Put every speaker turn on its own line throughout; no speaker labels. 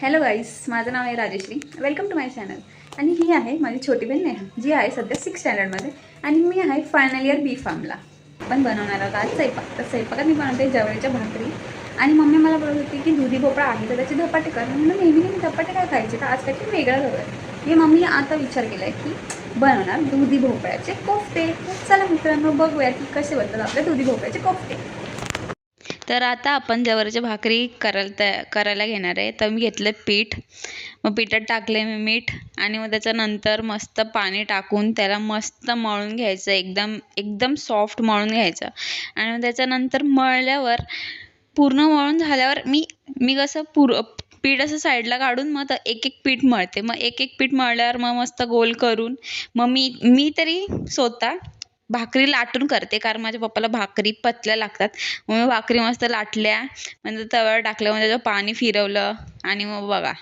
Hello गाईस, माझं नाव आहे Rajeshri. Welcome to my channel. आणि ही आहे माझी छोटी बहीण नेहा, जी आहे सध्या 6th स्टँडर्डमध्ये. आणि मी आहे फायनल इयर बी फार्मला. पण बनवणार आहोत आज स्वयंपाक. तर स्वयंपाकात मी बनवते जवळच्या भाकरी. आणि मम्मी मला बोलत होती की दुधी भोपळा आहे तर त्याचे धपाटे कर. म्हणून नेहमी धपाटे काय खायचे, तर आज काहीतरी वेगळं हवं आहे. मी मम्मी आता विचार केला आहे की बनवणार दुधी भोपळ्याचे कोफ्ते. चला मित्रांनो, बघूया की कसे बनतात आपले दुधी भोपळ्याचे कोफ्ते. तर आता आपण जवळच्या भाकरी करायला घेणार आहे. तर मी घेतलं पीठ, मग पिठात टाकले मी मीठ आणि मग त्याच्यानंतर मस्त पाणी टाकून त्याला मस्त मळून घ्यायचं. एकदम एकदम सॉफ्ट मळून घ्यायचं. आणि मग त्याच्यानंतर मळल्यावर पूर्ण मळून झाल्यावर मी कसं पीठ असं साईडला काढून मग एक एक पीठ मळते. मग एक एक पीठ मळल्यावर मग मस्त गोल करून मग मी तरी स्वतः भाकरी लाटून करते, कारण माझ्या पप्पाला भाकरी पतल्या लागतात. मग मी भाकरी मस्त लाटल्या, नंतर तव्यावर टाकलं, मग त्याचं पाणी फिरवलं आणि मग बघा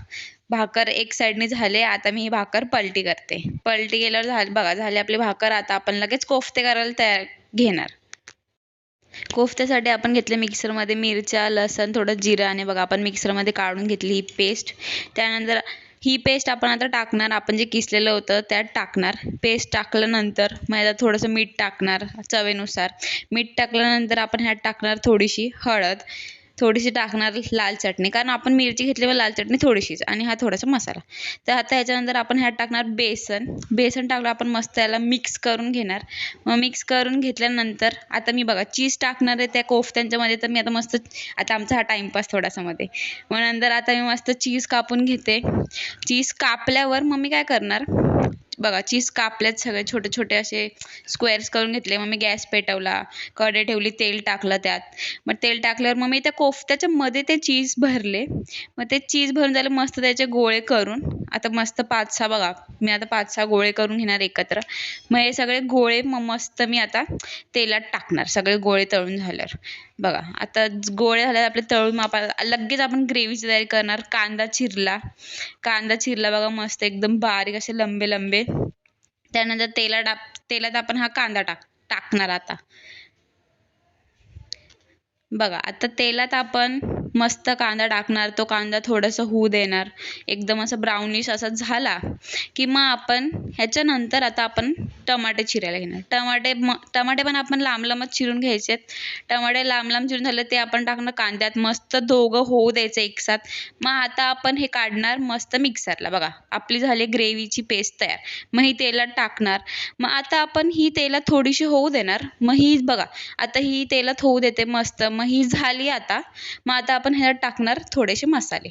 भाकर एक साईडने झाले. आता मी ही भाकर पलटी करते. पलटी केल्यावर झाली आपली भाकर. आता आपण लगेच कोफ्ते करायला घेणार. कोफ्त्यासाठी आपण घेतले मिक्सरमध्ये मिरच्या, लसण, थोडं जिरं आणि बघा आपण मिक्सरमध्ये काढून घेतली ही पेस्ट. त्यानंतर ही पेस्ट आपण आता टाकणार. आपण जे किसलेलं होतं त्यात टाकणार. पेस्ट टाकल्यानंतर मग यात थोडंसं मीठ टाकणार चवीनुसार. मीठ टाकल्यानंतर आपण ह्यात टाकणार थोडीशी हळद, थोडीशी टाकणार लाल चटणी, कारण आपण मिरची घेतली व लाल चटणी थोडीशीच, आणि हा थोडासा मसाला. तर आता ह्याच्यानंतर आपण ह्यात टाकणार बेसन टाकलं. आपण मस्त याला मिक्स करून घेणार. मग मिक्स करून घेतल्यानंतर आता मी बघा चीज टाकणार आहे त्या कोफ्त्यांच्यामध्ये. तर मी आता मस्त, आता आमचा हा टाईमपास थोडासा मध्ये, मग नंतर आता मी मस्त चीज कापून घेते. चीज कापल्यावर मग मी काय करणार, बघा चीज कापल्यात सगळे छोटे छोटे असे स्क्वेअर्स करून घेतले. मग मी गॅस पेटवला, कढई ठेवली, तेल टाकलं त्यात. मग तेल टाकल्यावर मग मी त्या कोफ्त्याच्या मध्ये ते चीज भरले. मग ते चीज भरून झालं मस्त त्याचे गोळे करून, आता मस्त 5-6 बघा मी आता 5-6 गोळे करून घेणार एकत्र. मग हे सगळे गोळे मग मस्त मी आता तेलात टाकणार. सगळे गोळे तळून झाल्यावर बघा आता गोळे झाल्यावर आपले तळून लगेच आपण ग्रेव्हीची तयारी करणार. कांदा चिरला बघा मस्त एकदम बारीक असे लंबे लंबे. त्यानंतर तेलात आपण हा कांदा टाकणार. आता बघा आता तेलात आपण मस्त कांदा टाकणार. तो कांदा थोडंसं होऊ देणार. एकदम असं ब्राउनिश असा झाला की मग आपण ह्याच्यानंतर आता आपण टमाटे चिरायला घेणार. टमाटे पण आपण लांब लांबच चिरून घ्यायचे. टमाटे लांब लांब चिरून झाले ते आपण टाकणार कांद्यात. मस्त दोघं होऊ द्यायचं एकसाथ. मग आता आपण हे काढणार मस्त मिक्सरला. बघा आपली झाली ग्रेव्हीची पेस्ट तयार. मग ही तेलात टाकणार. मग आता आपण ही तेलात थोडीशी होऊ देणार. मग ही बघा आता ही तेलात होऊ देते मस्त. मग ही झाली आता. मग आता आपण ह्यात टाकणार थोडेसे मसाले.